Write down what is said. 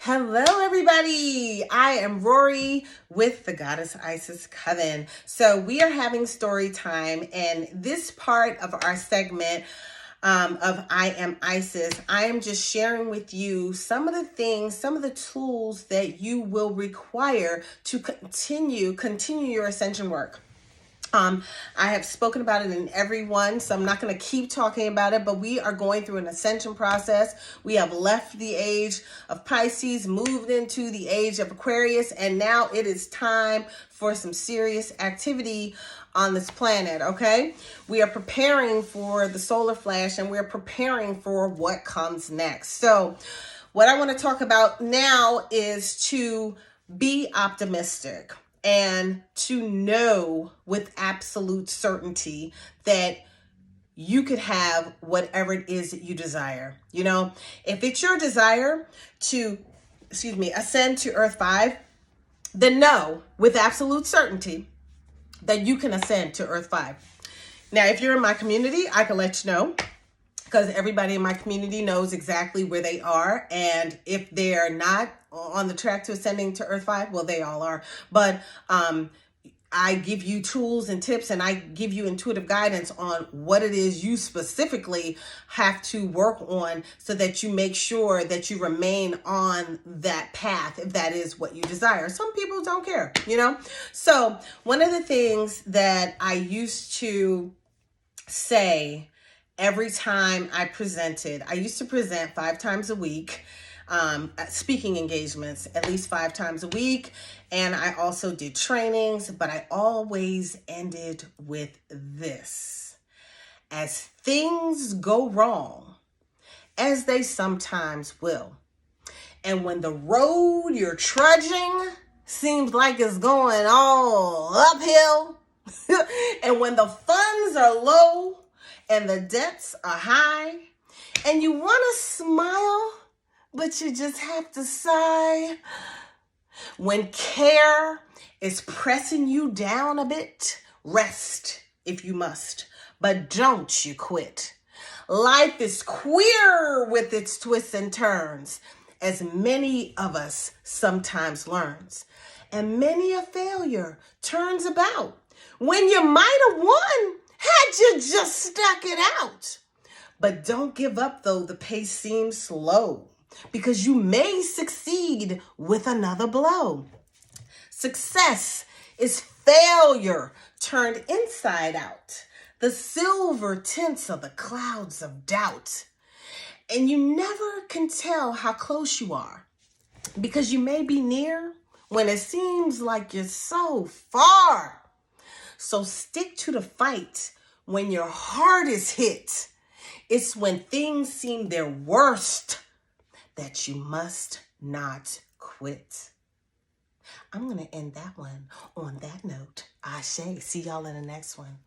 Hello, everybody. I am Rorree with the Goddess Isis Coven. So we are having story time, and this part of our segment of I Am Isis, I am just sharing with you some of the things, some of the tools that you will require to continue your ascension work. I have spoken about it in every one, so I'm not going to keep talking about it, but we are going through an ascension process. We have left the age of Pisces, moved into the age of Aquarius, and now it is time for some serious activity on this planet, okay? We are preparing for the solar flash, and we're preparing for what comes next. So what I want to talk about now is to be optimistic and to know with absolute certainty that you could have whatever it is that you desire. You know, if it's your desire to, ascend to Earth 5, then know with absolute certainty that you can ascend to Earth 5. Now, if you're in my community, I can let you know, because everybody in my community knows exactly where they are. And if they're not on the track to ascending to Earth 5, well, they all are. But I give you tools and tips, and I give you intuitive guidance on what it is you specifically have to work on so that you make sure that you remain on that path, if that is what you desire. Some people don't care, you know? So one of the things that I used to say every time I used to present 5 times a week, speaking engagements at least 5 times a week. And I also did trainings, but I always ended with this: as things go wrong, as they sometimes will, and when the road you're trudging seems like it's going all uphill, and when the funds are low and the debts are high, and you want to smile, but you just have to sigh, when care is pressing you down a bit, rest if you must, but don't you quit. Life is queer with its twists and turns, as many of us sometimes learns, and many a failure turns about when you might have won had you just stuck it out. But don't give up, though the pace seems slow, because you may succeed with another blow. Success is failure turned inside out, the silver tints of the clouds of doubt. And you never can tell how close you are, because you may be near when it seems like you're so far. So stick to the fight when your heart is hit. It's when things seem their worst that you must not quit. I'm going to end that one on that note. Ashe. See y'all in the next one.